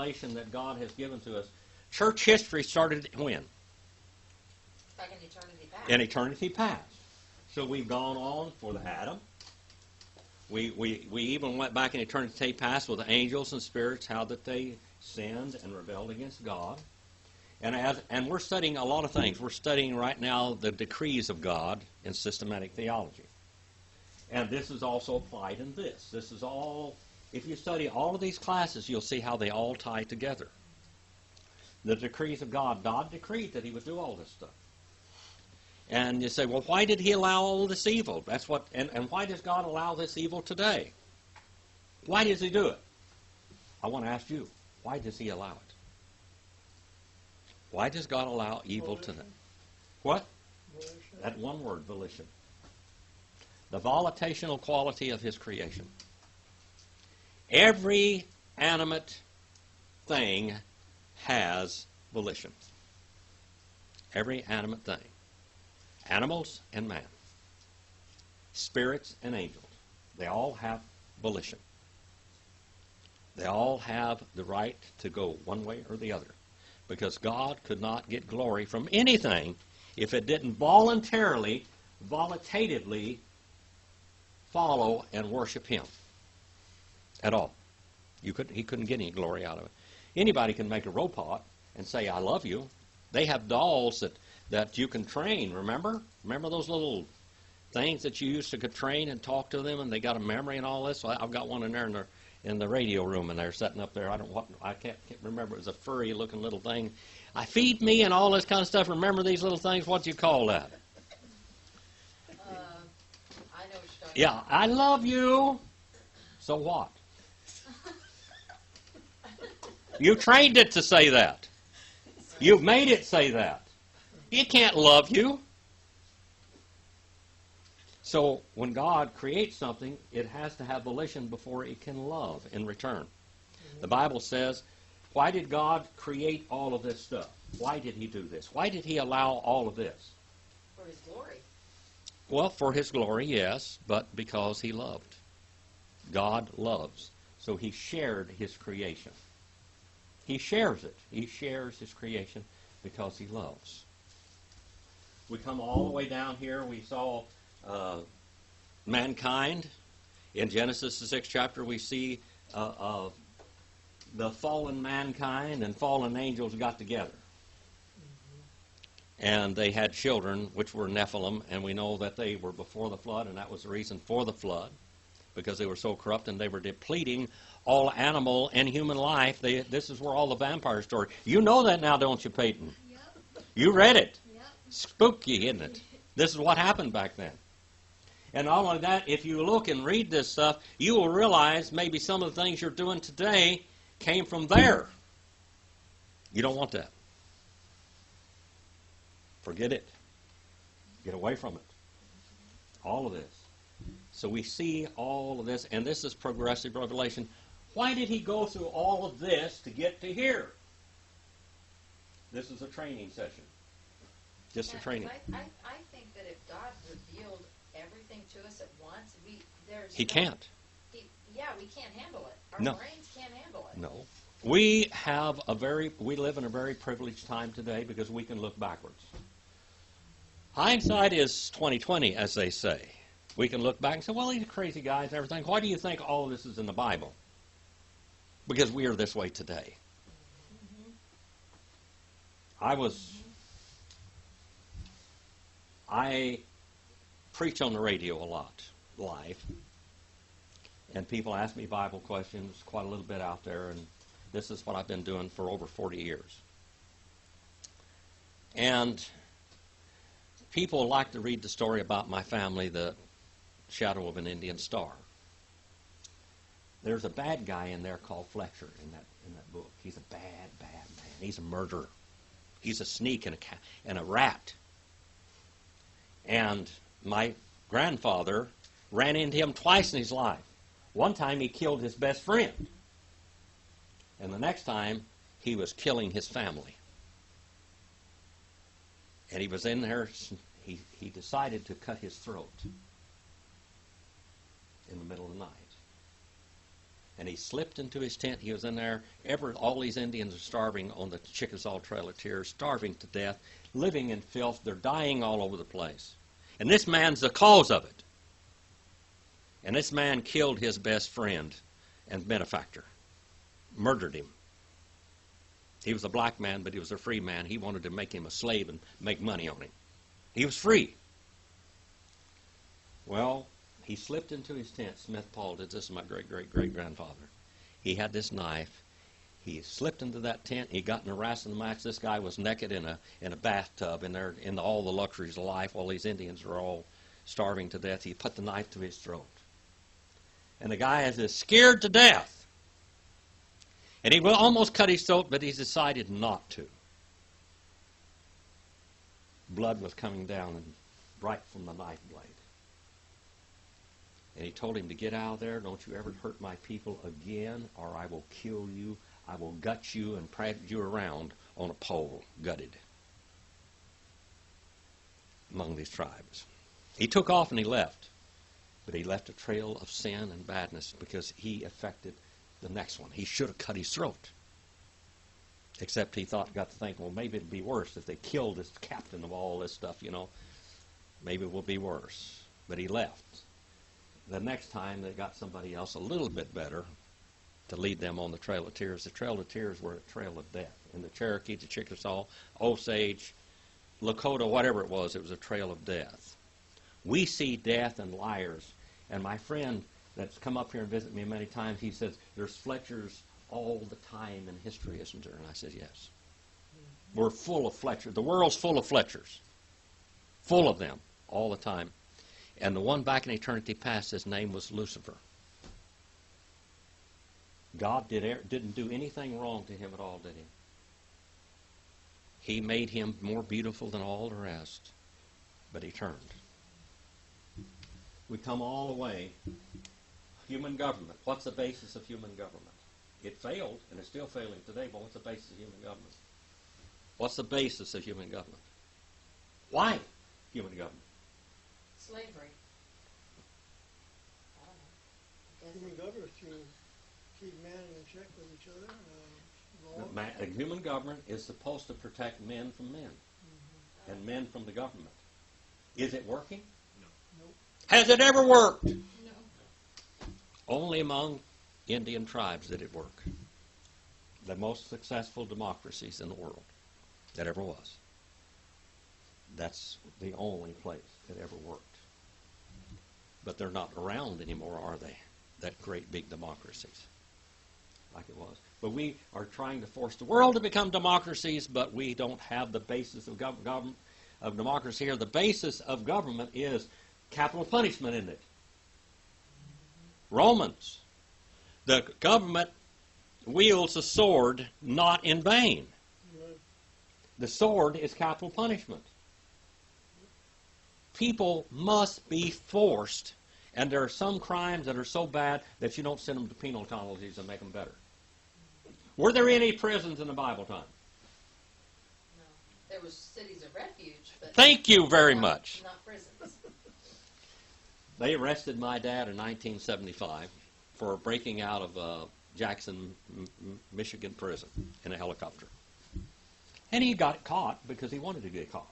revelation that God has given to us. Church history started when? Back in eternity past. In eternity past. So we've gone on for the Adam. We even went back in eternity past with the angels and spirits, how that they sinned and rebelled against God. And we're studying a lot of things. We're studying right now the decrees of God in systematic theology. And this is also applied in this. This is all, if you study all of these classes, you'll see how they all tie together. The decrees of God. God decreed that he would do all this stuff. And you say, well, why did he allow all this evil? That's what. And why does God allow this evil today? Why does he do it? I want to ask you, why does he allow it? Why does God allow evil today? What? Volition. That one word, volition. The volitational quality of his creation. Every animate thing has volition. Every animate thing. Animals and man. Spirits and angels. They all have volition. They all have the right to go one way or the other. Because God could not get glory from anything if it didn't voluntarily, volitatively follow and worship him at all. He couldn't get any glory out of it. Anybody can make a robot and say, I love you. They have dolls that you can train, remember? Remember those little things that you used to could train and talk to them, and they got a memory and all this? So I've got one in there in the radio room, and they're sitting up there. I can't remember. It was a furry-looking little thing. I feed me and all this kind of stuff. Remember these little things? What do you call that? I know what you're talking Yeah, I love you. So what? You trained it to say that. You've made it say that. It can't love you. So when God creates something, it has to have volition before it can love in return. The Bible says, why did God create all of this stuff? Why did he do this? Why did he allow all of this? For his glory. Well, for his glory, yes, but because he loved. God loves. So he shared his creation. He shares it. He shares his creation because he loves. We come all the way down here. We saw mankind. In Genesis, the 6th chapter, we see the fallen mankind and fallen angels got together. And they had children, which were Nephilim, and we know that they were before the flood, and that was the reason for the flood, because they were so corrupt and they were depleting all animal and human life. This is where all the vampire story. You know that now, don't you, Peyton? Yep. You read it. Yep. Spooky, isn't it? This is what happened back then. And not only that, if you look and read this stuff, you will realize maybe some of the things you're doing today came from there. You don't want that. Forget it. Get away from it. All of this. So we see all of this, and this is progressive revelation. Why did he go through all of this to get to here? This is a training session. Just a training. I think that if God revealed everything to us at once, He can't. We can't handle it. Our No. brains can't handle it. No. We live in a very privileged time today because we can look backwards. Hindsight is 20/20, as they say. We can look back and say, well, these are crazy guys and everything. Why do you think all of this is in the Bible? Because we are this way today. I preach on the radio a lot, live. And people ask me Bible questions quite a little bit out there, and this is what I've been doing for over 40 years. And people like to read the story about my family, the Shadow of an Indian Star. There's a bad guy in there called Fletcher in that book. He's a bad man. He's a murderer. He's a sneak and a rat. And my grandfather ran into him twice in his life. One time he killed his best friend. And the next time he was killing his family. And he was in there, he decided to cut his throat in the middle of the night. And he slipped into his tent. He was in there. All these Indians are starving on the Chickasaw Trail of Tears, starving to death, living in filth. They're dying all over the place. And this man's the cause of it. And this man killed his best friend and benefactor, murdered him. He was a black man, but he was a free man. He wanted to make him a slave and make money on him. He was free. Well, he slipped into his tent. Smith Paul did this. Is my great-great-great-grandfather. He had this knife. He slipped into that tent. He got in a wrestling match. This guy was naked in a bathtub in all the luxuries of life. All these Indians are all starving to death. He put the knife to his throat. And the guy is scared to death. And he will almost cut his throat, but he's decided not to. Blood was coming down and right from the knife blade. And he told him to get out of there. Don't you ever hurt my people again, or I will kill you. I will gut you and parade you around on a pole, gutted, among these tribes. He took off and he left. But he left a trail of sin and badness because he affected the next one. He should have cut his throat. Except he got to think, well, maybe it'd be worse if they killed this captain of all this stuff, you know. Maybe it will be worse. But he left. The next time they got somebody else a little bit better to lead them on the Trail of Tears. The Trail of Tears were a trail of death. In the Cherokee, the Chickasaw, Osage, Lakota, whatever it was a trail of death. We see death and liars. And my friend that's come up here and visited me many times, he says, there's Fletchers all the time in history, isn't there? And I said, yes. We're full of Fletchers. The world's full of Fletchers. Full of them all the time. And the one back in eternity past, his name was Lucifer. God didn't do anything wrong to him at all, did he? He made him more beautiful than all the rest. But he turned. We come all the way. Human government. What's the basis of human government? It failed, and it's still failing today, but what's the basis of human government? What's the basis of human government? Why human government? Slavery. Human government to keep man in check with each other. The human government is supposed to protect men from men, and men from the government. Is it working? No. Nope. Has it ever worked? No. Only among Indian tribes did it work. The most successful democracies in the world that ever was. That's the only place it ever worked. But they're not around anymore, are they? That great big democracies like it was. But we are trying to force the world to become democracies, but we don't have the basis of government of democracy here. The basis of government is capital punishment, isn't it? Romans. The government wields a sword not in vain. The sword is capital punishment. People must be forced, and there are some crimes that are so bad that you don't send them to penal colonies and make them better. Were there any prisons in the Bible time? No. There was cities of refuge, but Thank you very much. Not prisons. They arrested my dad in 1975 for breaking out of Jackson, Michigan prison in a helicopter. And he got caught because he wanted to get caught.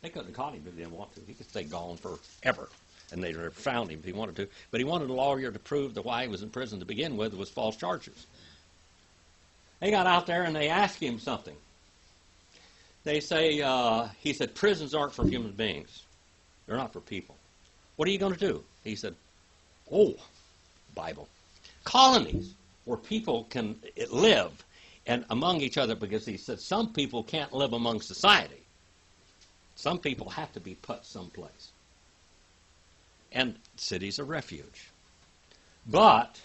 They couldn't have caught him if he didn't want to. He could stay gone forever. And they found him if he wanted to. But he wanted a lawyer to prove that why he was in prison to begin with was false charges. They got out there and they asked him something. They say, he said, prisons aren't for human beings. They're not for people. What are you going to do? He said, Bible. Colonies where people can live and among each other, because he said some people can't live among society. Some people have to be put someplace. And cities of refuge. But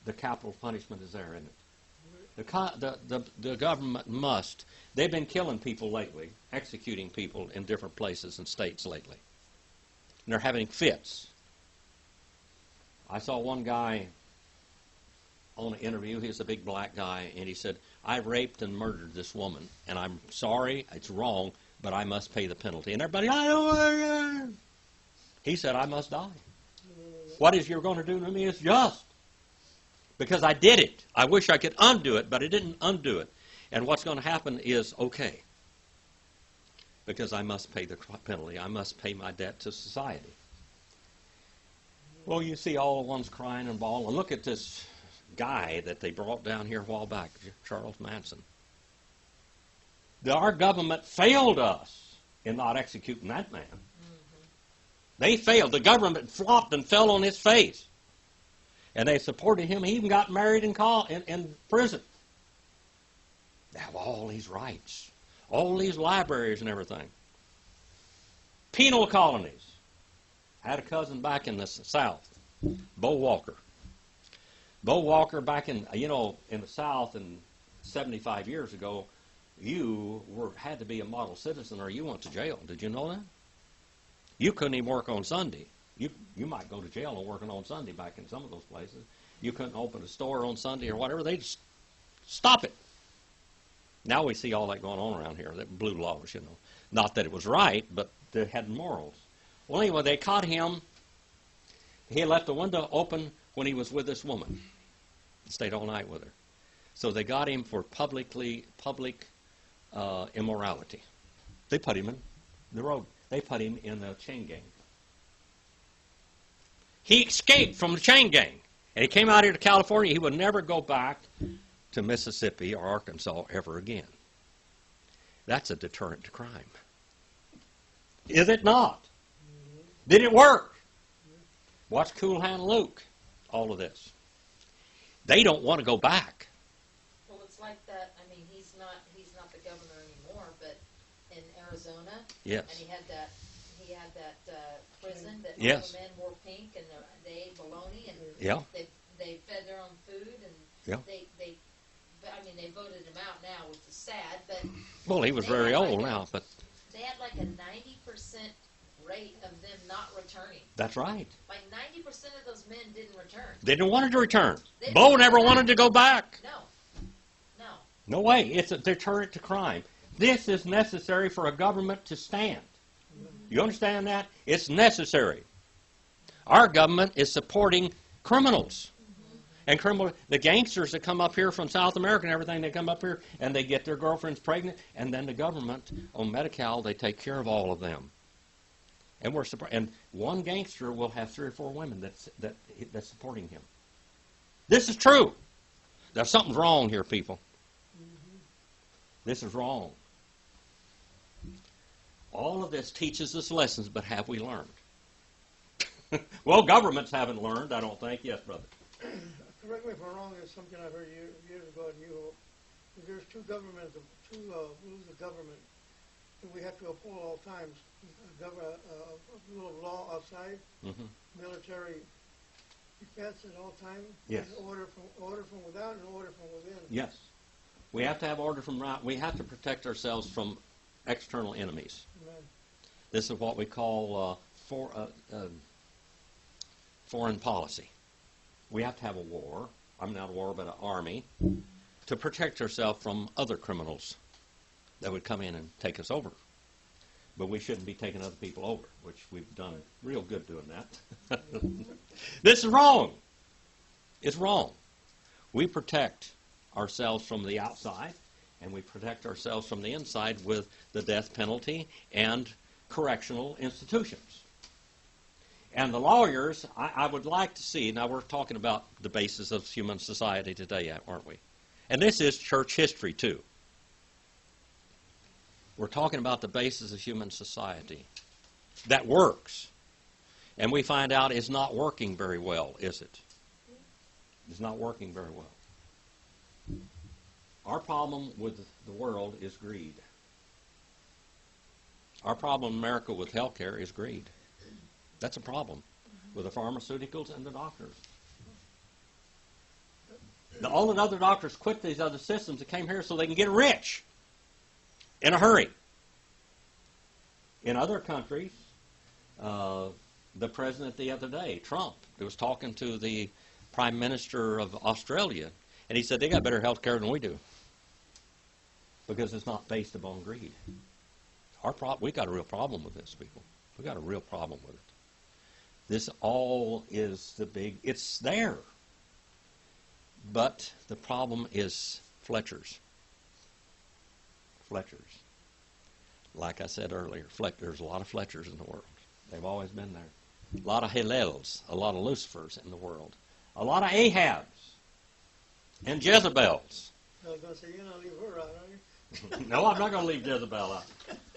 the capital punishment is there, isn't it? The government must. They've been killing people lately, executing people in different places and states lately. And they're having fits. I saw one guy on an interview. He was a big black guy, and he said, I raped and murdered this woman, and I'm sorry, it's wrong, but I must pay the penalty. And everybody, I don't. He said, I must die. What is you're going to do to me is just. because I did it. I wish I could undo it, but I didn't undo it. And what's going to happen is, okay, because I must pay the penalty. I must pay my debt to society. Well, you see all the ones crying and bawling. Look at this guy that they brought down here a while back, Charles Manson. Our government failed us in not executing that man. They failed. The government flopped and fell on his face. And they supported him. He even got married in prison. They have all these rights, all these libraries and everything. Penal colonies. I had a cousin back in the South, Bo Walker. Bo Walker back in the South, and 75 years ago, you had to be a model citizen or you went to jail. Did you know that? You couldn't even work on Sunday. You might go to jail and working on Sunday back in some of those places. You couldn't open a store on Sunday or whatever. They'd just stop it. Now we see all that going on around here, that blue laws, Not that it was right, but they had morals. Well, anyway, they caught him. He left the window open when he was with this woman. Stayed all night with her. So they got him for public immorality. They put him in the road. They put him in the chain gang. He escaped from the chain gang. And he came out here to California. He would never go back to Mississippi or Arkansas ever again. That's a deterrent to crime. Is it not? Did it work? Watch Cool Hand Luke, all of this. They don't want to go back. Well, it's like that. I mean, he's not the governor anymore, but in Arizona, yes. And he had that prison that yes. all the men wore pink and they ate bologna and yeah. they fed their own food and yeah. they voted him out now, which is sad, but well, he was very old now, but they had like a 90% rate of them not returning. That's right. Like 90% of those men didn't return. They didn't want to return. Bo never wanted to go back. No way. It's a deterrent to crime. This is necessary for a government to stand. You understand that? It's necessary. Our government is supporting criminals. And the gangsters that come up here from South America and everything, they come up here and they get their girlfriends pregnant, and then the government on Medi-Cal, they take care of all of them. And one gangster will have 3 or 4 women that's supporting him. This is true. There's something wrong here, people. This is wrong. All of this teaches us lessons, but have we learned? Well, governments haven't learned, I don't think. Yes, brother. Correct me if I'm wrong. It's something I heard years ago in New Hope. There's two rules of government that we have to uphold all times. A rule of law outside, military defense at all times, yes. And order from without and order from within. Yes. We have to have order from without. We have to protect ourselves from external enemies. Amen. This is what we call foreign policy. We have to have a war. Not a war, but an army to protect ourselves from other criminals that would come in and take us over. But we shouldn't be taking other people over, which we've done real good doing that. This is wrong. It's wrong. We protect ourselves from the outside, and we protect ourselves from the inside with the death penalty and correctional institutions. And the lawyers, I would like to see, now we're talking about the basis of human society today, aren't we? And this is church history, too. We're talking about the basis of human society that works. And we find out it's not working very well, is it? It's not working very well. Our problem with the world is greed. Our problem in America with health care is greed. That's a problem with the pharmaceuticals and the doctors. All the other doctors quit these other systems that came here so they can get rich in a hurry. In other countries, the president the other day, Trump, was talking to the Prime Minister of Australia, and he said they got better health care than we do because it's not based upon greed. We got a real problem with this, people. We got a real problem with it. This all is it's there. But the problem is Fletchers. Fletchers. Like I said earlier, there's a lot of Fletchers in the world. They've always been there. A lot of Hillels, a lot of Lucifers in the world. A lot of Ahabs and Jezebels. I was going to say, you're not leave her out, are you? No, I'm not going to leave Jezebel out.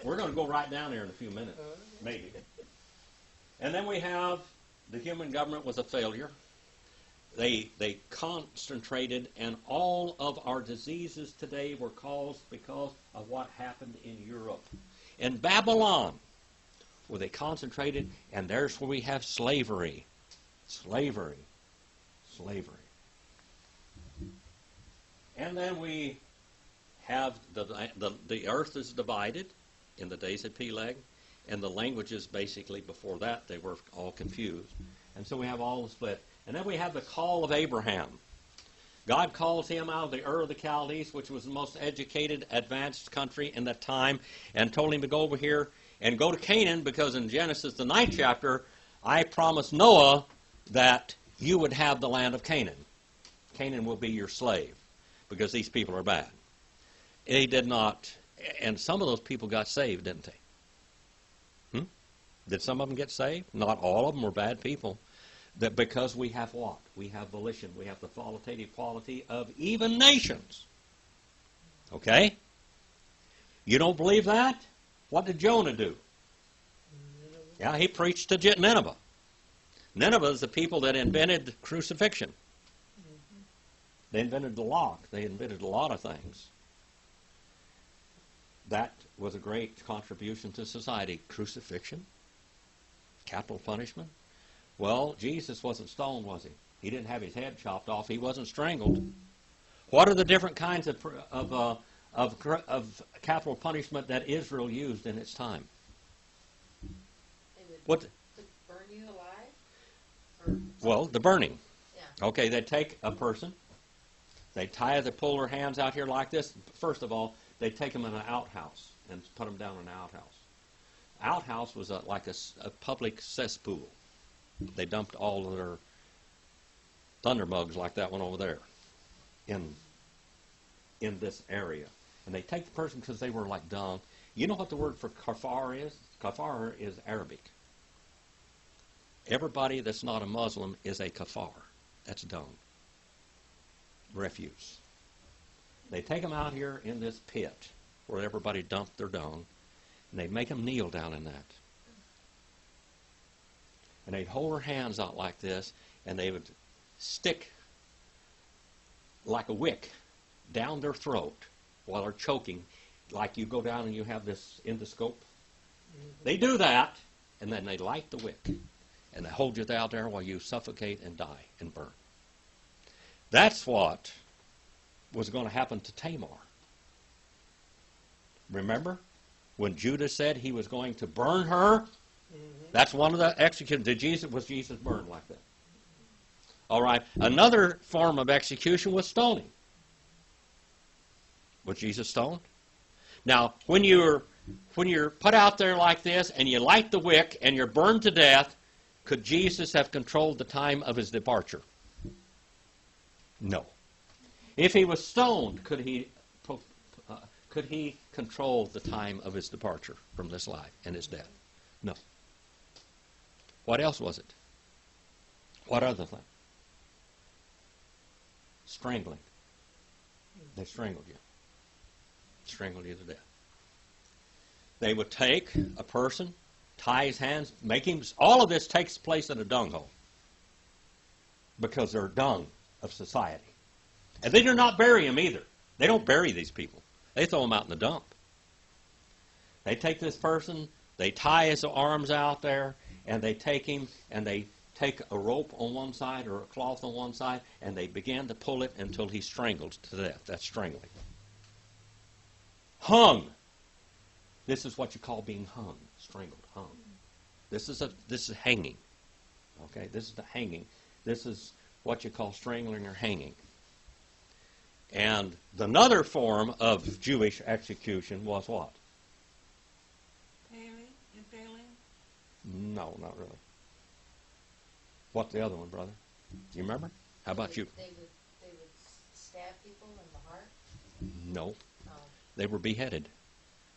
We're going to go right down there in a few minutes, maybe. And then we have the human government was a failure. They concentrated, and all of our diseases today were caused because of what happened in Europe. In Babylon, where they concentrated, and there's where we have slavery. Slavery. Slavery. And then we have the earth is divided in the days of Peleg, and the languages basically before that, they were all confused. And so we have all the split. And then we have the call of Abraham. God calls him out of the Ur of the Chaldees, which was the most educated, advanced country in that time, and told him to go over here and go to Canaan, because in Genesis, the 9th chapter, I promised Noah that you would have the land of Canaan. Canaan will be your slave, because these people are bad. He did not, and some of those people got saved, didn't they? Did some of them get saved? Not all of them were bad people. That because we have what? We have volition. We have the qualitative quality of even nations. Okay? You don't believe that? What did Jonah do? Yeah, he preached to Nineveh. Nineveh is the people that invented crucifixion. They invented the lock. They invented a lot of things. That was a great contribution to society. Crucifixion, capital punishment. Well, Jesus wasn't stoned, was he? He didn't have his head chopped off. He wasn't strangled. What are the different kinds of capital punishment that Israel used in its time? They would What? burn you alive? Well, the burning. Yeah. Okay, they'd take a person. They'd pull their hands out here like this. First of all, they'd take them in an outhouse and put them down in an outhouse. Outhouse was like a public cesspool. They dumped all of their thunderbugs like that one over there in this area. And they take the person because they were like dung. You know what the word for kafar is? Kafar is Arabic. Everybody that's not a Muslim is a kafar. That's dung. Refuse. They take them out here in this pit where everybody dumped their dung, and they make them kneel down in that. And they'd hold their hands out like this, and they would stick like a wick down their throat while they're choking, like you go down and you have this endoscope. They do that, and then they light the wick, and they hold you out there while you suffocate and die and burn. That's what was going to happen to Tamar. Remember when Judah said he was going to burn her? That's one of the executions. Was Jesus burned like that? All right. Another form of execution was stoning. Was Jesus stoned? Now, when you're put out there like this and you light the wick and you're burned to death, could Jesus have controlled the time of his departure? No. If he was stoned, could he control the time of his departure from this life and his death? No. What else was it? What other thing? Strangling. They strangled you. Strangled you to death. They would take a person, tie his hands, make him... All of this takes place in a dung hole. Because they're dung of society. And they do not bury him either. They don't bury these people. They throw them out in the dump. They take this person, they tie his arms out there, and they take him, and they take a rope on one side or a cloth on one side, and they begin to pull it until he's strangled to death. That's strangling. Hung. This is what you call being hung. Strangled, hung. This is hanging. Okay, this is the hanging. This is what you call strangling or hanging. And another form of Jewish execution was what? Impaling? No, not really. What's the other one, brother? Do you remember? How about you? They would No, Oh, they were beheaded.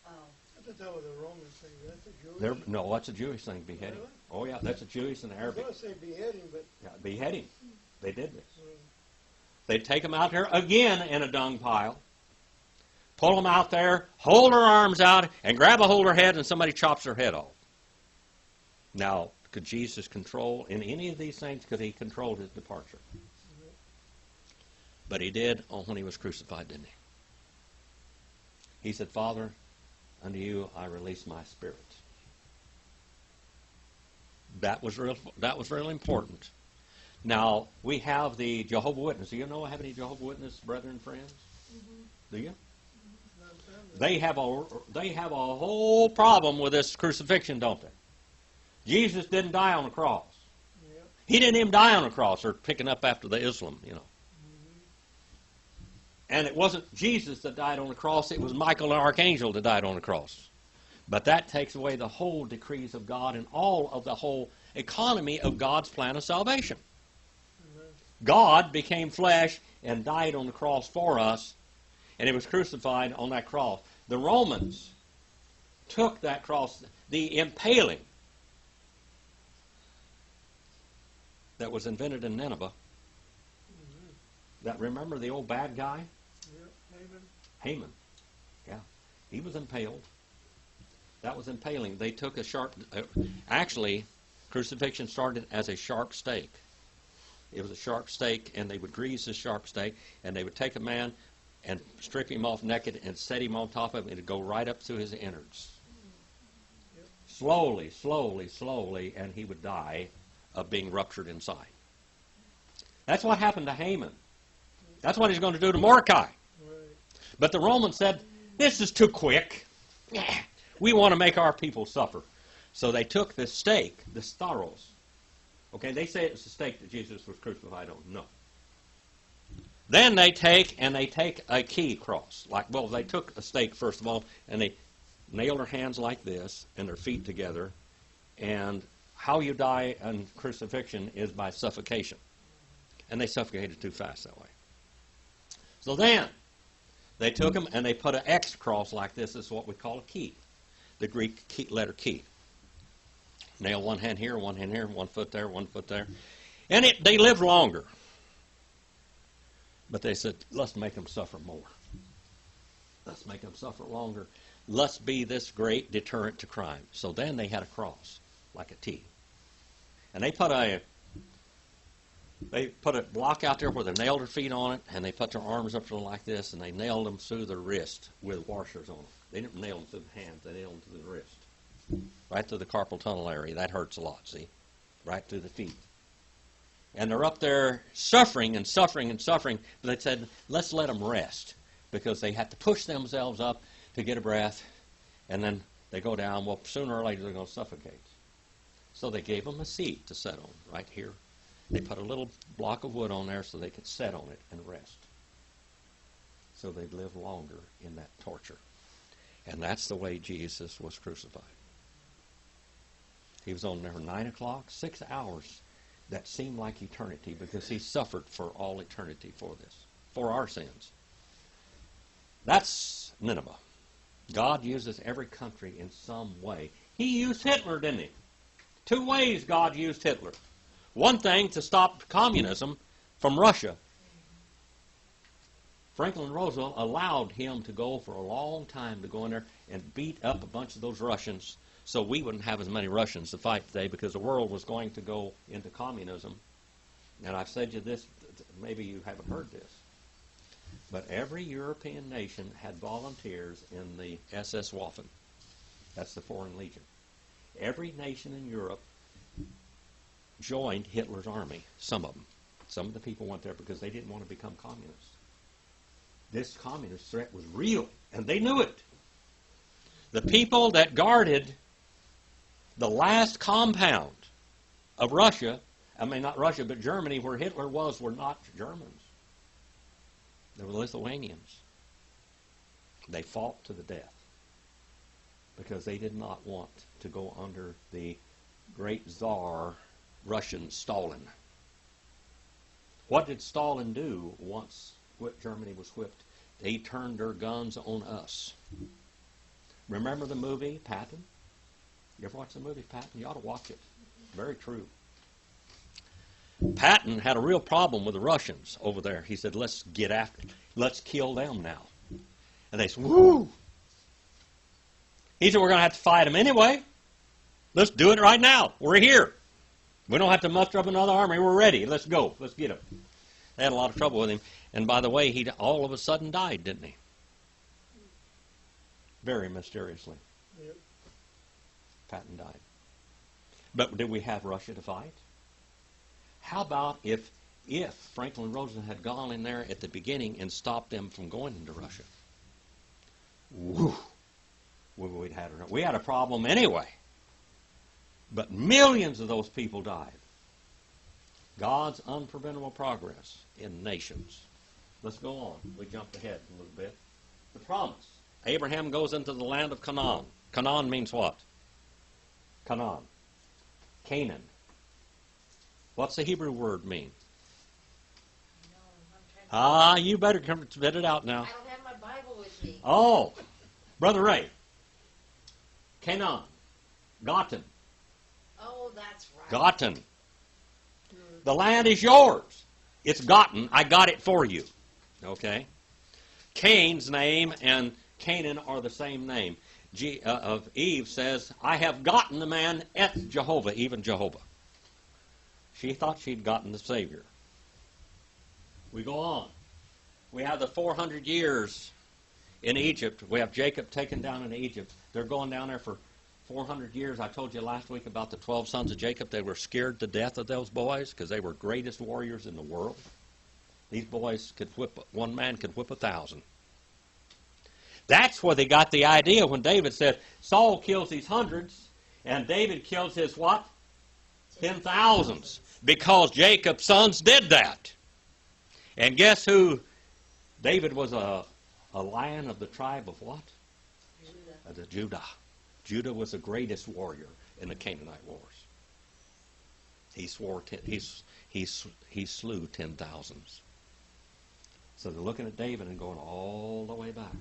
oh. I thought that was a Roman thing. That's a Jewish. No, that's a Jewish thing, beheading. Really? Oh yeah, that's a Jewish and I was Arabic. going to say beheading, but Yeah, beheading. They did this. mm, They'd take them out there again in a dung pile, pull them out there, hold their arms out, and grab a hold of their head, and somebody chops their head off. Now, could Jesus control in any of these things? Could he control his departure? But he did when he was crucified, didn't he? He said, Father, unto you I release my spirit. That was real important. Now, we have the Jehovah's Witnesses. Do you know have any Jehovah's Witness brethren, friends? Do you? They have a whole problem with this crucifixion, don't they? Jesus didn't die on the cross. yep. He didn't even die on the cross, or picking up after the Islam, you know. And it wasn't Jesus that died on the cross, it was Michael the Archangel that died on the cross. But that takes away the whole decrees of God and all of the whole economy of God's plan of salvation. God became flesh and died on the cross for us, and he was crucified on that cross. The Romans took that cross, the impaling that was invented in Nineveh. That, remember the old bad guy? Yep. Haman. Haman. Yeah. He was impaled. That was impaling. They took a sharp... actually, crucifixion started as a sharp stake. It was a sharp stake, and they would grease the sharp stake, and they would take a man and strip him off naked and set him on top of him, and it'd go right up through his innards. Yep. Slowly, slowly, slowly, and he would die of being ruptured inside. That's what happened to Haman. That's what he's going to do to Mordecai. Right. But the Romans said, this is too quick. We want to make our people suffer. So they took this stake, the stauros. Okay, they say it's the stake that Jesus was crucified on. No. Then they take a key cross. They took a stake first of all, and they nailed their hands like this and their feet together. And how you die in crucifixion is by suffocation. And they suffocated too fast that way. So then, they took them and they put an X cross like this. This is what we call a key. The Greek key, letter key. Nail one hand here, one foot there, one foot there. And they lived longer. But they said, let's make them suffer more. Let's make them suffer longer. Let's be this great deterrent to crime. So then they had a cross, like a T. And they put a block out there where they nailed their feet on it, and they put their arms up to them like this, and they nailed them through their wrist with washers on them. They didn't nail them through the hands, they nailed them through the wrist. Right through the carpal tunnel area. That hurts a lot, see? Right through the feet. And they're up there suffering and suffering and suffering. But they said, let's let them rest. Because they had to push themselves up to get a breath. And then they go down. Well, sooner or later they're going to suffocate. So they gave them a seat to sit on, right here. They put a little block of wood on there so they could sit on it and rest. So they'd live longer in that torture. And that's the way Jesus was crucified. He was on there 9 o'clock, 6 hours. That seemed like eternity because he suffered for all eternity for this, for our sins. That's Nineveh. God uses every country in some way. He used Hitler, didn't he? 2 ways God used Hitler. One thing to stop communism from Russia. Franklin Roosevelt allowed him to go for a long time to go in there and beat up a bunch of those Russians so we wouldn't have as many Russians to fight today because the world was going to go into communism. And I've said you this, maybe you haven't heard this, but every European nation had volunteers in the SS Waffen. That's the Foreign Legion. Every nation in Europe joined Hitler's army, some of them. Some of the people went there because they didn't want to become communists. This communist threat was real, and they knew it. The people that guarded the last compound of Russia, not Russia, but Germany, where Hitler was, were not Germans. They were Lithuanians. They fought to the death because they did not want to go under the great Tsar Russian Stalin. What did Stalin do once Germany was whipped They turned their guns on us. Remember the movie Patton? You ever watch the movie Patton? You ought to watch it. Very true. Patton had a real problem with the Russians over there. He said, let's get after it. Let's kill them now. And they said, woo! He said, we're going to have to fight them anyway. Let's do it right now. We're here. We don't have to muster up another army. We're ready. Let's go. Let's get him. They had a lot of trouble with him. And by the way, he all of a sudden died, didn't he? Very mysteriously. Yep. Patton died. But did we have Russia to fight? How about if Franklin Roosevelt had gone in there at the beginning and stopped them from going into Russia? Woo! We had a problem anyway. But millions of those people died. God's unpreventable progress in nations. Let's go on. We jumped ahead a little bit. The promise. Abraham goes into the land of Canaan. Canaan means what? Canaan. Canaan. What's the Hebrew word mean? No, I'm trying to... You better come spit it out now. I don't have my Bible with me. Oh, Brother Ray. Canaan. Gotten. Oh, that's right. Gotten. The land is yours. It's gotten. I got it for you. Okay? Cain's name and Canaan are the same name. Of Eve says, I have gotten the man at Jehovah, even Jehovah. She thought she'd gotten the Savior. We go on. We have the 400 years in Egypt. We have Jacob taken down into Egypt. They're going down there for 400 years. I told you last week about the 12 sons of Jacob. They were scared to death of those boys because they were greatest warriors in the world. These boys could whip, one man could whip 1,000. That's where they got the idea when David said, Saul kills these hundreds and David kills his what? 10,000s. Because Jacob's sons did that. And guess who? David was a lion of the tribe of what? Judah. Of the Judah. Judah was the greatest warrior in the Canaanite wars. He slew 10,000s. So they're looking at David and going all the way back.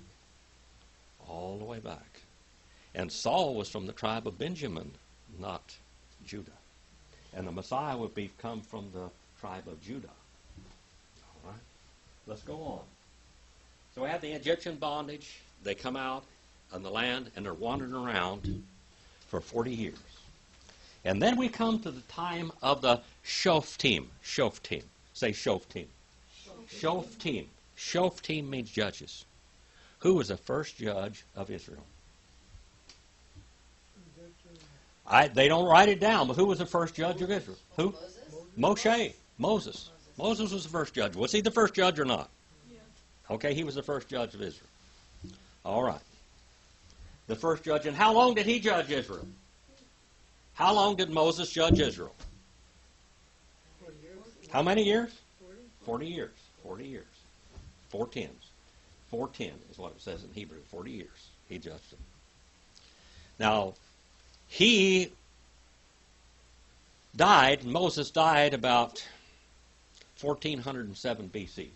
All the way back. And Saul was from the tribe of Benjamin, not Judah. And the Messiah would come from the tribe of Judah. All right? Let's go on. So we have the Egyptian bondage. They come out on the land and they're wandering around for 40 years. And then we come to the time of the Shoftim. Shoftim. Say Shoftim. Shoftim. Shoftim means judges. Who was the first judge of Israel? They don't write it down, but who was the first judge of Israel? Who? Moses? Moses. Moses was the first judge. Was he the first judge or not? Yeah. Okay, he was the first judge of Israel. All right. The first judge. And how long did he judge Israel? How long did Moses judge Israel? 40 years. How many years? 40. 40 years. 40 years. 4 tens. 410 is what it says in Hebrew. 40 years. He judged them. Now, he died, Moses died about 1407 BC.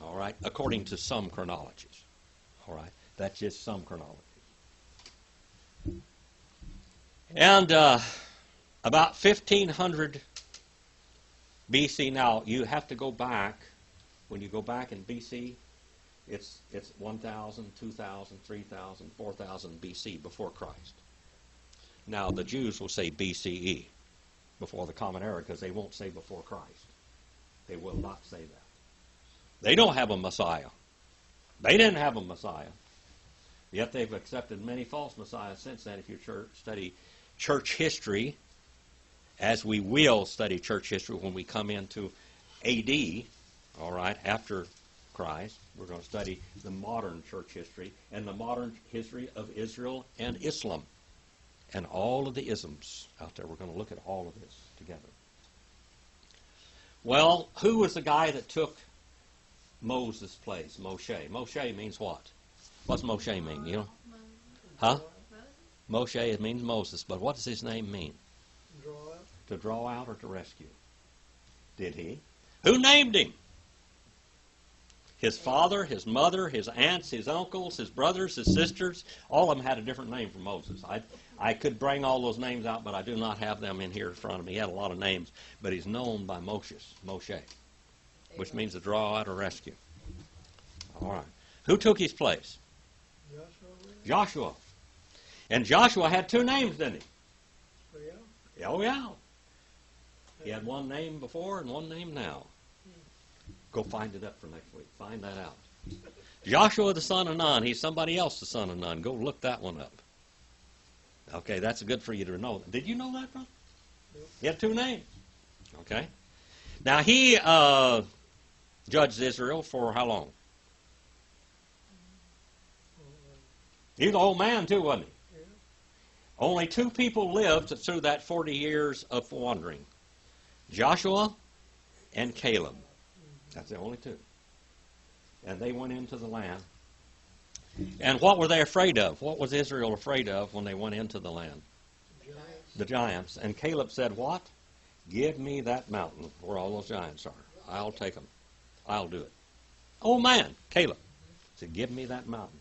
All right, according to some chronologies. All right, that's just some chronology. And about 1500 BC. Now, you have to go back. When you go back in BC, it's 1000, 2000, 3000, 4000 BC, before Christ. Now, the Jews will say BCE, before the Common Era, because they won't say before Christ. They will not say that. They don't have a Messiah. They didn't have a Messiah. Yet they've accepted many false messiahs since then. If you study church history, as we will study church history when we come into AD, all right, after Christ, we're going to study the modern church history and the modern history of Israel and Islam and all of the isms out there. We're going to look at all of this together. Well, who was the guy that took Moses' place? Moshe. Moshe means what? What's Moshe mean? You know? Huh? Moshe, it means Moses, but what does his name mean? Draw out. To draw out or to rescue? Did he? Who named him? His father, his mother, his aunts, his uncles, his brothers, his sisters, all of them had a different name for Moses. I could bring all those names out, but I do not have them in here in front of me. He had a lot of names, but he's known by Moshe, which means to draw out or rescue. All right. Who took his place? Joshua. And Joshua had two names, didn't he? Yeah. Oh, yeah. He had one name before and one name now. Go find it up for next week. Find that out. Joshua the son of Nun. He's somebody else the son of Nun. Go look that one up. Okay, that's good for you to know. Did you know that, brother? Yep. He had two names. Okay. Now, he judged Israel for how long? He was an old man, too, wasn't he? Yeah. Only two people lived through that 40 years of wandering. Joshua and Caleb. That's the only two. And they went into the land. And what were they afraid of? What was Israel afraid of when they went into the land? The giants. And Caleb said, what? Give me that mountain where all those giants are. I'll take them. I'll do it. Oh, man, Caleb said, give me that mountain.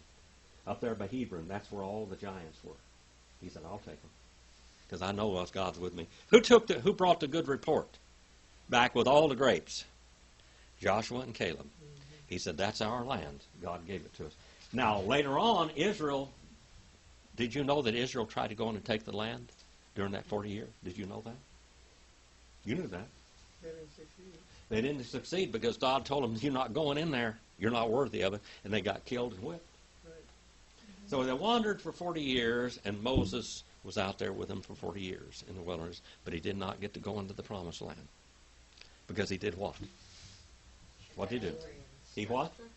Up there by Hebron, that's where all the giants were. He said, I'll take them. Because I know God's with me. Who brought the good report back with all the grapes? Joshua and Caleb. He said, that's our land. God gave it to us. Now, later on, Israel, did you know that Israel tried to go in and take the land during that 40 years? Did you know that? You knew that. They didn't succeed. They didn't succeed because God told them, you're not going in there. You're not worthy of it. And they got killed and whipped. Right. So they wandered for 40 years, and Moses was out there with them for 40 years in the wilderness, but he did not get to go into the promised land. Because he did what? What did he do? He what? He got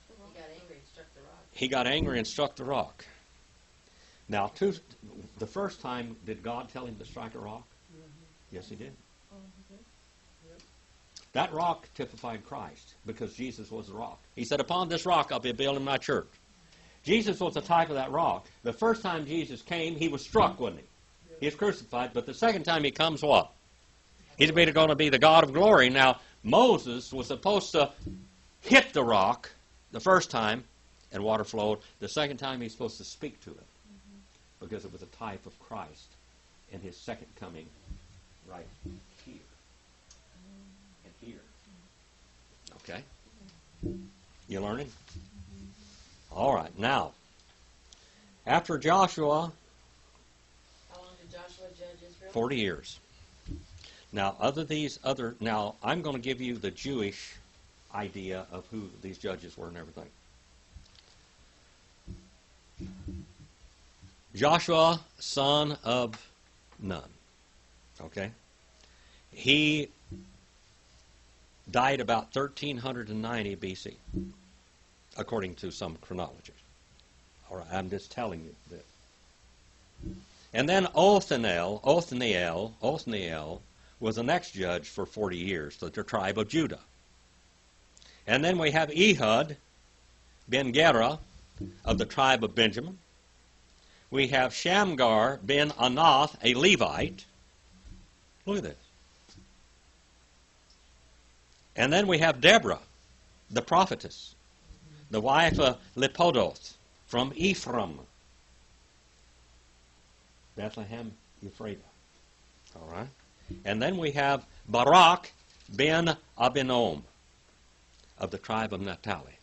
angry and struck the rock. He got angry and struck the rock. Now, the first time, did God tell him to strike a rock? Yes, he did. Yep. That rock typified Christ because Jesus was the rock. He said, upon this rock I'll be building my church. Jesus was the type of that rock. The first time Jesus came, he was struck, wasn't he? He was crucified, but the second time he comes, what? He's going to be the God of glory. Now, Moses was supposed to hit the rock the first time and water flowed. The second time he's supposed to speak to it because it was a type of Christ and his second coming right here and here. Okay? You learning? All right. Now, after Joshua, How long did Joshua judge Israel? 40 years. Now, now I'm going to give you the Jewish idea of who these judges were and everything. Joshua, son of Nun. Okay? He died about 1390 BC, according to some chronologies. All right, I'm just telling you this. And then Othniel was the next judge for 40 years, the tribe of Judah. And then we have Ehud ben Gera of the tribe of Benjamin. We have Shamgar ben Anath, a Levite. Look at this. And then we have Deborah, the prophetess, the wife of Lepodoth from Ephraim, Bethlehem, Ephraim. All right. And then we have Barak ben Abinom of the tribe of Naphtali.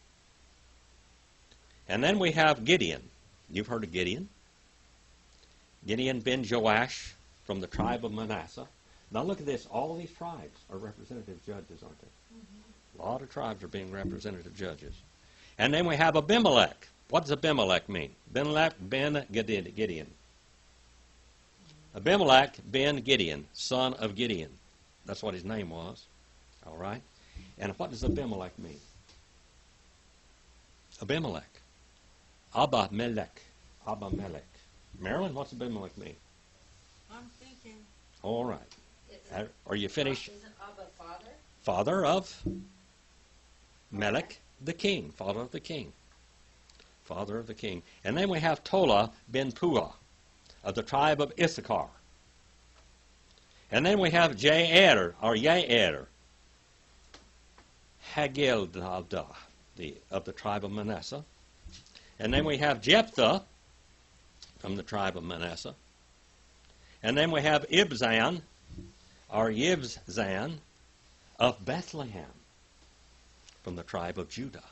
And then we have Gideon. You've heard of Gideon. Gideon ben Joash from the tribe of Manasseh. Now look at this. All these tribes are representative judges, aren't they? A lot of tribes are being representative judges. And then we have Abimelech. What does Abimelech mean? Abimelech ben Gideon. Abimelech ben Gideon, son of Gideon. That's what his name was. All right? And what does Abimelech mean? Abimelech. Abimelech. Marilyn, what's Abimelech mean? I'm thinking. All right. Are you finished? Isn't Abba father? Father of Melech, the king. Father of the king. Father of the king. And then we have Tola ben Puah of the tribe of Issachar. And then we have Jair, or Yair, Hagildadah, of the tribe of Manasseh. And then we have Jephthah from the tribe of Manasseh. And then we have Ibzan, or Yibzan, of Bethlehem, from the tribe of Judah,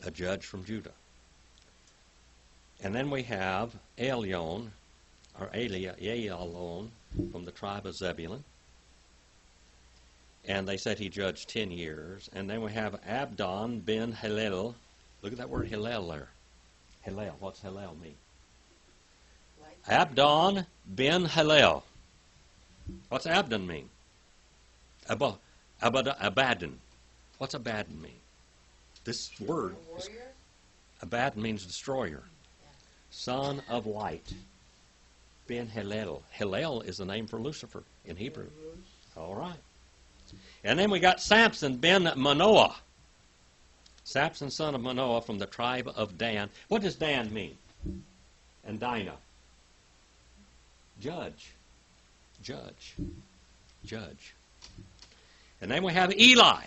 a judge from Judah. And then we have Elion, or Elialon, from the tribe of Zebulun. And they said he judged 10 years. And then we have Abdon ben Hillel. Look at that word Hillel there. Hillel. What's Hillel mean? Abdon ben Hillel. What's Abdon mean? Abaddon. What's Abaddon mean? This word, Abaddon means destroyer. Yeah. Son of light. Ben Hillel. Hillel is the name for Lucifer in Hebrew. All right. And then we got Samson ben Manoah. Samson, son of Manoah, from the tribe of Dan. What does Dan mean? And Dinah. Judge. Judge. Judge. And then we have Eli,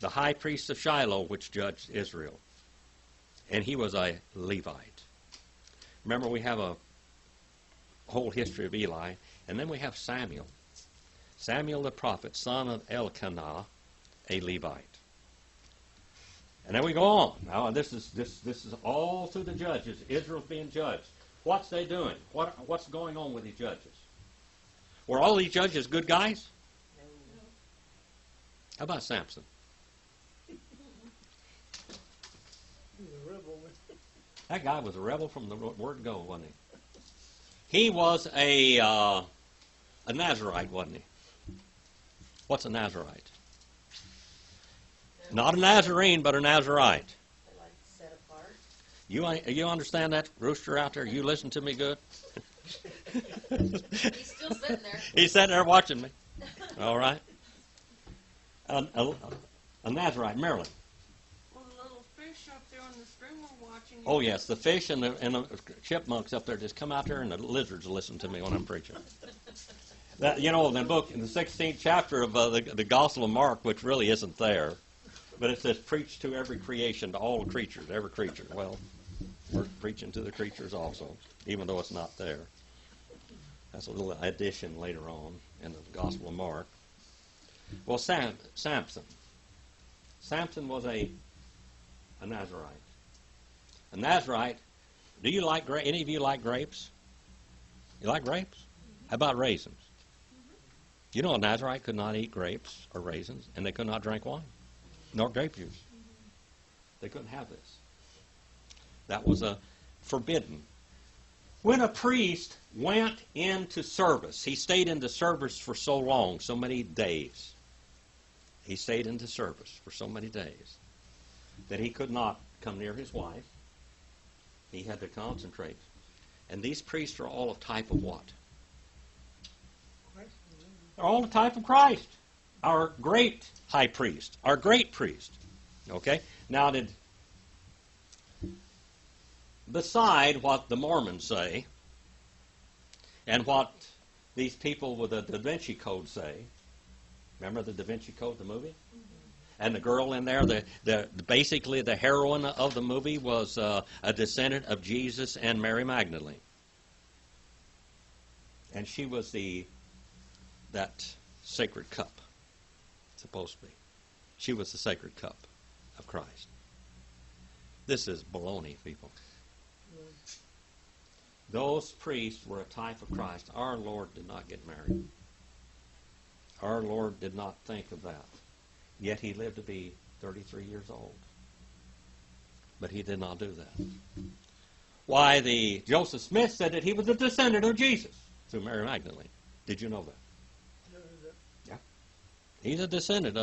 the high priest of Shiloh, which judged Israel. And he was a Levite. Remember, we have a whole history of Eli. And then we have Samuel. Samuel the prophet, son of Elkanah, a Levite. And then we go on. Now, this is all through the judges. Israel's being judged. What's they doing? What's going on with these judges? Were all these judges good guys? No. How about Samson? He's a rebel. That guy was a rebel from the word go, wasn't he? He was a Nazarite, wasn't he? What's a Nazarite? Not a Nazarene, but a Nazarite. They like set apart. You understand that, rooster out there? You listen to me good? He's still sitting there. He's sitting there watching me. All right. A Nazarite, Maryland. Well, the little fish up there on the stream were watching you. Oh, yes, the fish and the chipmunks up there just come out there, and the lizards listen to me when I'm preaching. That, you know, in the book, in the 16th chapter of the Gospel of Mark, which really isn't there, but it says, preach to every creation, to all creatures, every creature. Well, we're preaching to the creatures also, even though it's not there. That's a little addition later on in the Gospel of Mark. Well, Samson. Samson was a Nazarite. A Nazarite, do you like any of you like grapes? You like grapes? How about raisins? You know, a Nazarite could not eat grapes or raisins, and they could not drink wine, nor grape juice. They couldn't have this. That was forbidden. When a priest went into service, he stayed into service for so long, so many days. He stayed into service for so many days that he could not come near his wife. He had to concentrate. And these priests are all a type of what? They're all a type of Christ, our great high priest, our great priest. Okay? Now, beside what the Mormons say and what these people with the Da Vinci Code say, remember the Da Vinci Code, the movie? And the girl in there, basically the heroine of the movie was a descendant of Jesus and Mary Magdalene. And she was that sacred cup, supposed to be. She was the sacred cup of Christ. This is baloney, people. Those priests were a type of Christ. Our Lord did not get married. Our Lord did not think of that. Yet he lived to be 33 years old. But he did not do that. Why, Joseph Smith said that he was a descendant of Jesus through Mary Magdalene. Did you know that? Yeah. He's a descendant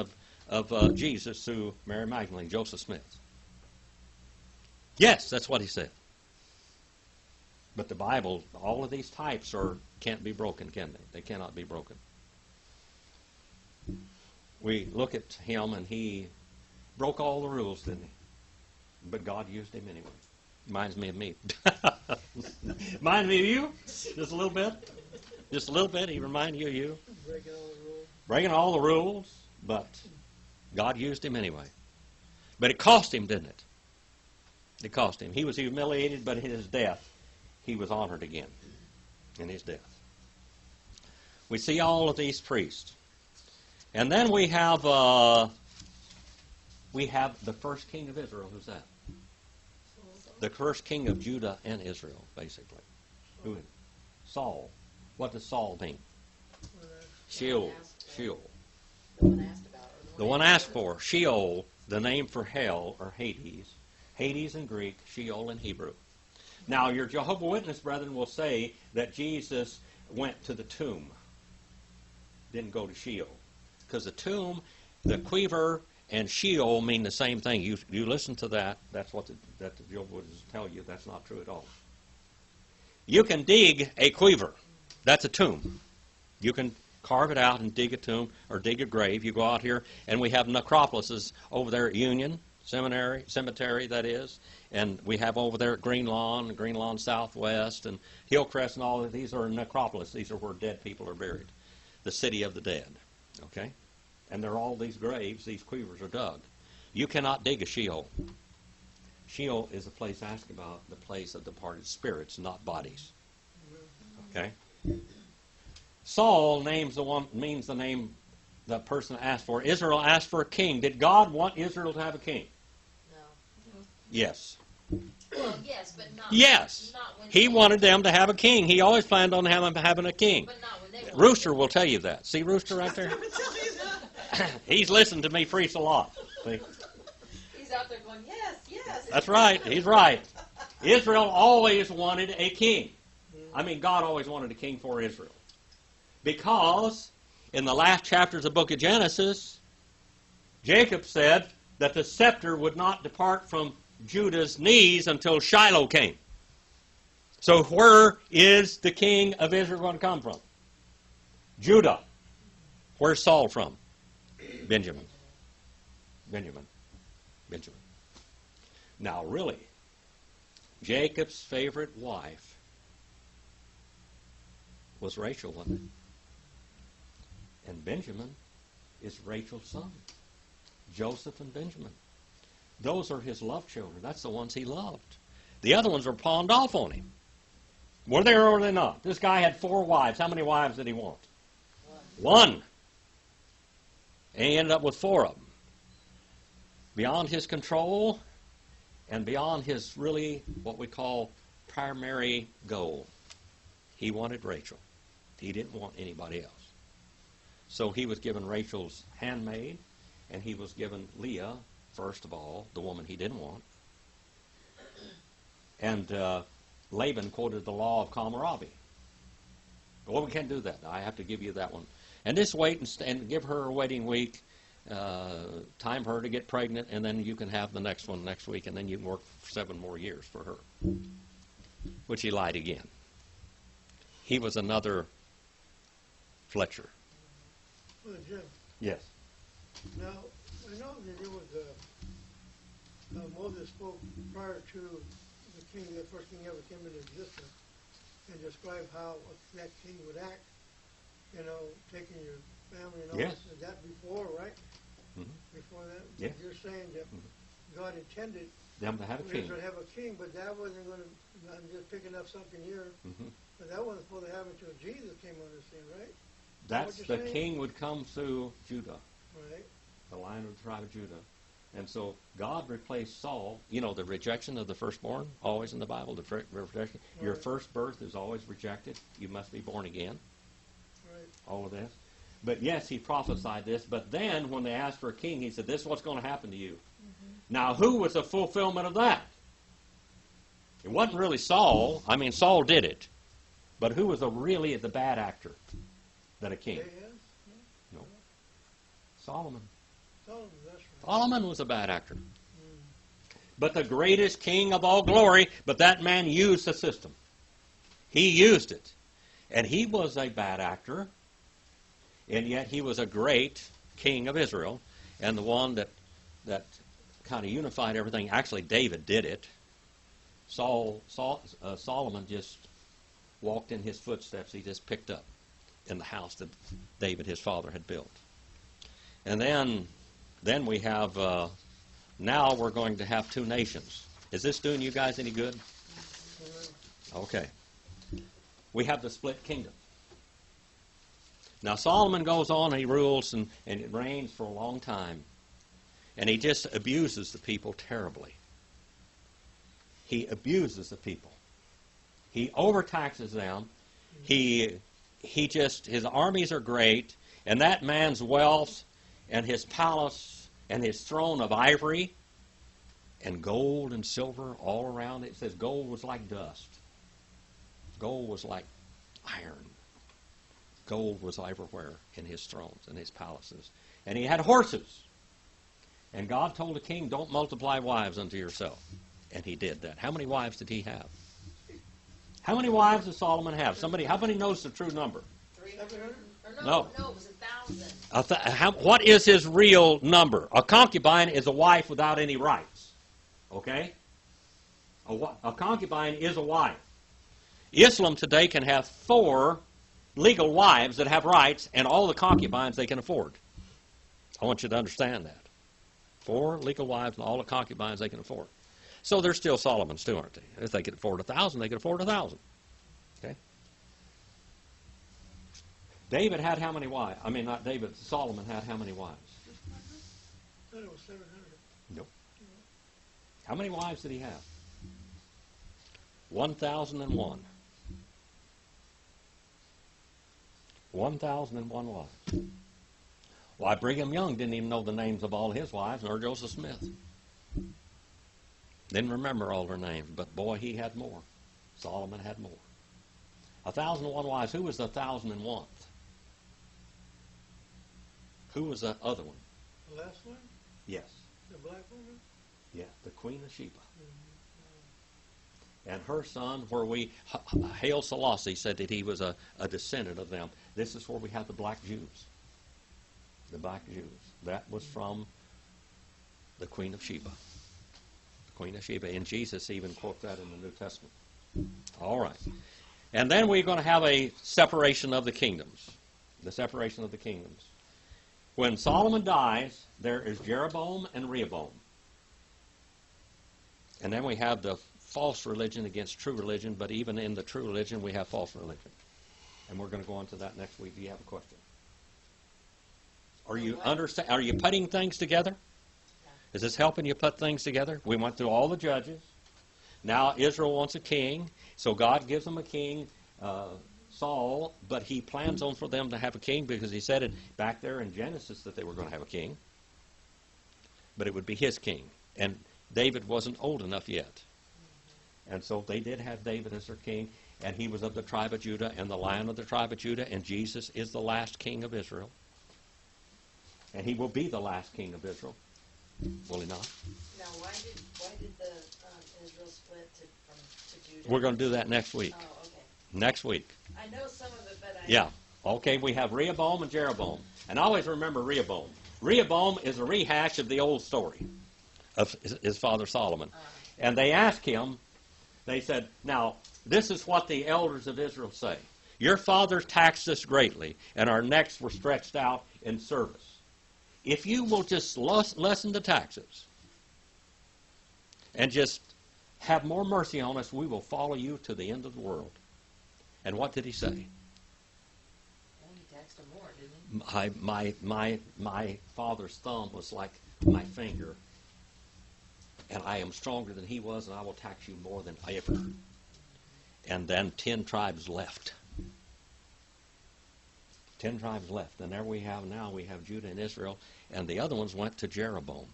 of Jesus through Mary Magdalene, Joseph Smith. Yes, that's what he said. But the Bible, all of these types can't be broken, can they? They cannot be broken. We look at him, and he broke all the rules, didn't he? But God used him anyway. Reminds me of me. Reminds me of you? Just a little bit? Just a little bit. He reminded you of you. Breaking all the rules. Breaking all the rules, but God used him anyway. But it cost him, didn't it? It cost him. He was humiliated, but in his death, he was honored again. In his death. We see all of these priests. And then we have the first king of Israel. Who's that? The first king of Judah and Israel, basically. Who is it? Saul. What does Saul mean? Sheol. Sheol. The one asked about. The one asked for. Sheol, the name for hell, or Hades. Hades in Greek, Sheol in Hebrew. Now, your Jehovah's Witness brethren will say that Jesus went to the tomb. Didn't go to Sheol. Because the tomb, the quiver, and Sheol mean the same thing. You listen to that. That's what the Jehovah's Witnesses tell you. That's not true at all. You can dig a quiver. That's a tomb. You can carve it out and dig a tomb or dig a grave. You go out here, and we have necropolises over there at Union Cemetery, that is. And we have over there at Green Lawn Southwest, and Hillcrest, and all of these are necropolis. These are where dead people are buried. The city of the dead. Okay? And there are all these graves, these quivers are dug. You cannot dig a Sheol. Sheol is a place asked about, the place of departed spirits, not bodies. Okay? Saul means the name the person asked for. Israel asked for a king. Did God want Israel to have a king? No. Yes. Well, yes, but not. Yes. Not when He wanted them to have a king. He always planned on having a king. But not when they wanted Rooster will tell you that. See Rooster right there? He's listened to me preach a lot. See? He's out there going, yes, yes. That's right. He's right. Israel always wanted a king. I mean, God always wanted a king for Israel. Because in the last chapters of the book of Genesis, Jacob said that the scepter would not depart from Judah's knees until Shiloh came. So where is the king of Israel going to come from? Judah. Where's Saul from? Benjamin. Now, really, Jacob's favorite wife was Rachel, wasn't it? And Benjamin is Rachel's son. Joseph and Benjamin. Those are his love children. That's the ones he loved. The other ones were pawned off on him. Were they or were they not? This guy had 4 wives. How many wives did he want? One. And he ended up with 4 of them. Beyond his control and beyond his really what we call primary goal. He wanted Rachel. He didn't want anybody else. So he was given Rachel's handmaid, and he was given Leah, first of all, the woman he didn't want. And Laban quoted the law of Hammurabi. Well, we can't do that. I have to give you that one. And just wait and give her a wedding week, time for her to get pregnant, and then you can have the next one next week, and then you can work for 7 more years for her. Which he lied again. He was another Fletcher. Well, Jim, Yes. now, I know that it was, Moses spoke prior to the first king ever came into existence, and described how that king would act, taking your family and all Yes. this. Is that before, right? Mm-hmm. Before that? Yes. You're saying that God intended Them to have a for king. Israel to have a king, but that wasn't going to, I'm just picking up something here, Mm-hmm. but that wasn't supposed to happen until Jesus came on the scene, right? That's what the you're saying? king would come through Judah, Right. the line of the tribe of Judah. And so God replaced Saul. You know, the rejection of the firstborn, always in the Bible, the rejection. Your Right. first birth is always rejected. You must be born again. Right. All of this. But yes, he prophesied this. But then when they asked for a king, he said, this is what's going to happen to you. Mm-hmm. Now, who was the fulfillment of that? It wasn't really Saul. I mean, Saul did it. But who was really the bad actor than a king? Ahaz? No. Solomon. Solomon, that's right. Solomon was a bad actor. But the greatest king of all glory, but that man used the system. He used it. And he was a bad actor, and yet he was a great king of Israel, and the one that kind of unified everything. Actually, David did it. Solomon just walked in his footsteps. He just picked up in the house that David, his father, had built. And then we have Now we're going to have two nations. Is this doing you guys any good? Okay. We have the split kingdom. Now Solomon goes on, he rules and it reigns for a long time. And he just abuses the people terribly. He abuses the people. He overtaxes them. His armies are great, and that man's wealth and his palace and his throne of ivory and gold and silver all around it. It says gold was like dust. Gold was like iron. Gold was everywhere in his thrones and his palaces. And he had horses. And God told the king, don't multiply wives unto yourself. And he did that. How many wives did he have? How many wives does Solomon have? How many knows the true number? 300? No. No, it was 1,000. What is his real number? A concubine is a wife without any rights. Okay? A concubine is a wife. Islam today can have 4 legal wives that have rights and all the concubines they can afford. I want you to understand that. 4 legal wives and all the concubines they can afford. So they're still Solomon's too, aren't they? If they could afford 1,000, they could afford 1,000. Okay? David had how many wives? I mean, not David, Solomon had how many wives? I thought it was 700. Nope. How many wives did he have? 1,001. 1,001 wives. Why, Brigham Young didn't even know the names of all his wives, nor Joseph Smith. Didn't remember all their names, but boy, he had more. Solomon had more. 1,001 wives. Who was the 1,001th? Who was the other one? The last one? Yes. The black woman? Yeah, the Queen of Sheba. And her son, Haile Selassie said that he was a descendant of them. This is where we have the black Jews. The black Jews. That was from the Queen of Sheba. The Queen of Sheba. And Jesus even quotes that in the New Testament. All right. And then we're going to have a separation of the kingdoms. The separation of the kingdoms. When Solomon dies, there is Jeroboam and Rehoboam. And then we have the false religion against true religion, but even in the true religion, we have false religion. And we're going to go on to that next week. Do you have a question? Are you putting things together? Is this helping you put things together? We went through all the judges. Now Israel wants a king, so God gives them a king, Saul, but he plans on for them to have a king because he said it back there in Genesis that they were going to have a king. But it would be his king. And David wasn't old enough yet. And so they did have David as their king, and he was of the tribe of Judah and the Lion of the tribe of Judah, and Jesus is the last king of Israel. And he will be the last king of Israel. Will he not? Now, why did the Israel split to Judah? We're going to do that next week. Oh, okay. Next week. I know some of it, but Yeah. Okay, we have Rehoboam and Jeroboam. And always remember Rehoboam. Rehoboam is a rehash of the old story of his father Solomon. And they asked him, they said, now, this is what the elders of Israel say. Your father taxed us greatly, and our necks were stretched out in service. If you will just lessen the taxes and just have more mercy on us, we will follow you to the end of the world. And what did he say? Well, he taxed them more, didn't he? My father's thumb was like my finger, and I am stronger than he was, and I will tax you more than ever. And then 10 tribes left. 10 tribes left. And there we have Judah and Israel, and the other ones went to Jeroboam.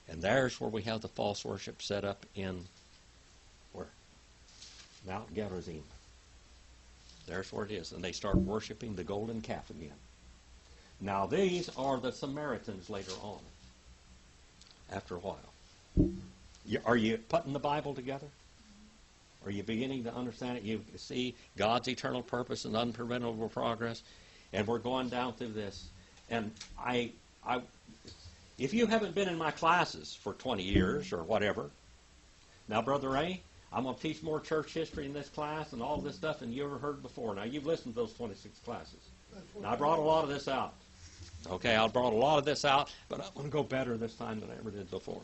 And there's where we have the false worship set up in where? Mount Gerizim. There's where it is. And they start worshiping the golden calf again. Now these are the Samaritans later on, after a while. Are you putting the Bible together? Are you beginning to understand it? You see God's eternal purpose and unpreventable progress. And we're going down through this. And if you haven't been in my classes for 20 years or whatever, now, Brother Ray, I'm going to teach more church history in this class and all this stuff than you ever heard before. Now, you've listened to those 26 classes. Now, I brought a lot of this out. Okay, I brought a lot of this out, but I'm going to go better this time than I ever did before.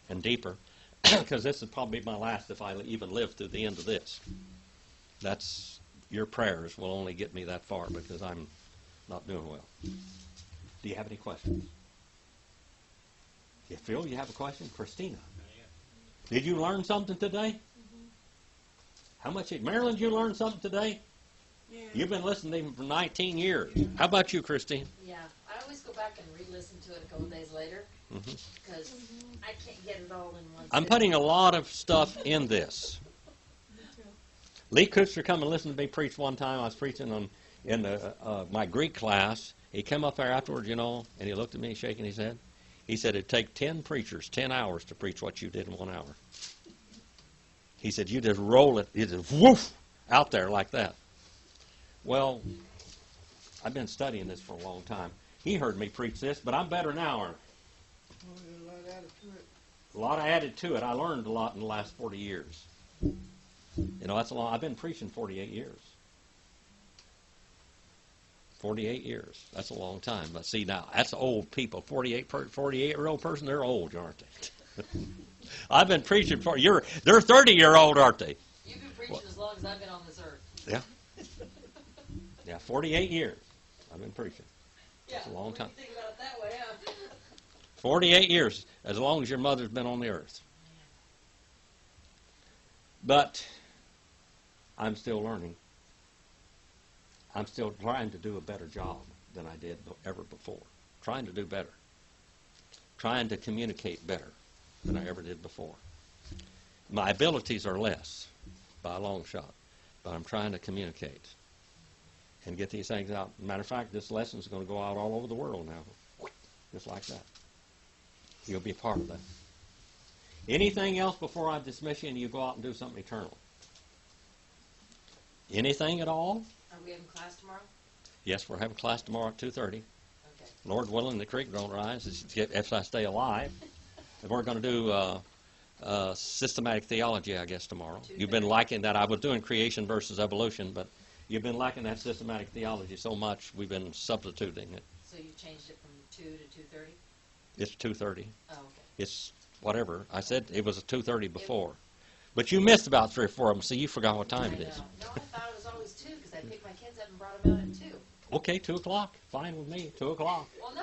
And deeper, because this is probably my last if I even live to the end of this. That's, your prayers will only get me that far because I'm not doing well. Do you have any questions? Yeah, Phil, you have a question? Christina. Did you learn something today? How much? Marilyn, did you learn something today? Yeah. You've been listening to him for 19 years. How about you, Christine? Yeah, I always go back and re-listen to it a couple days later because I can't get it all in one I'm sitting. putting a lot of stuff in this. Lee Kuster come and listen to me preach one time. I was preaching in my Greek class. He came up there afterwards, you know, and he looked at me shaking his head. He said it'd take 10 preachers 10 hours to preach what you did in 1 hour. He said you just roll it, you just woof out there like that. Well, I've been studying this for a long time. He heard me preach this, but I'm better now, aren't I? Well, there's a lot added to it. A lot added to it. I learned a lot in the last 40 years. You know, that's a long. I've been preaching 48 years. 48 years. That's a long time. But see, now, that's old people. 48-year-old person, they're old, aren't they? I've been preaching for, they're 30-year-old, aren't they? You've been preaching as long as I've been on this earth. Yeah. Yeah, 48 years I've been preaching. Yeah, That's a long time. when you think about it that way, huh? 48 years, as long as your mother's been on the earth. But I'm still learning. I'm still trying to do a better job than I did ever before. Trying to do better. Trying to communicate better than I ever did before. My abilities are less by a long shot, but I'm trying to communicate and get these things out. Matter of fact, this lesson is going to go out all over the world now, just like that. You'll be a part of that. Anything else before I dismiss you and you go out and do something eternal? Anything at all? Are we having class tomorrow? Yes, we're having class tomorrow at 2:30. Okay. Lord willing, the creek don't rise if I stay alive. And we're going to do systematic theology, I guess, tomorrow. You've been liking that. I was doing creation versus evolution, but you've been liking that systematic theology so much, we've been substituting it. So you changed it from 2 to 2:30? It's 2:30. Oh, okay. It's whatever. I said it was 2:30 before. But you missed about 3 or 4 of them, so you forgot what time it is. No, I thought it was always 2 because I picked my kids up and brought them out at 2. Okay, 2 o'clock. Fine with me. 2 o'clock. Well, no.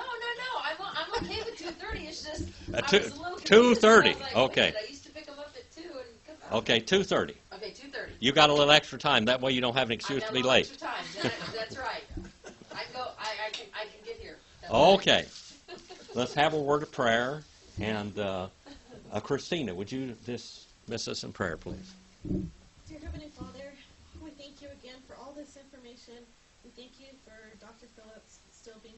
I'm okay with 2:30. It's just At I was a little confused. 2:30. I was like, Okay. wait, I used to pick them up at 2 and come out. Okay, 2:30. Okay, 2:30. You got a little extra time. That way you don't have an I've excuse got to a be little late. extra time. That's right. I can go. I can get here. That's Okay. Let's have a word of prayer. And Christina, would you dismiss us in prayer, please? Dear Heavenly Father, we thank you again for all this information. We thank you for Dr. Phillips still being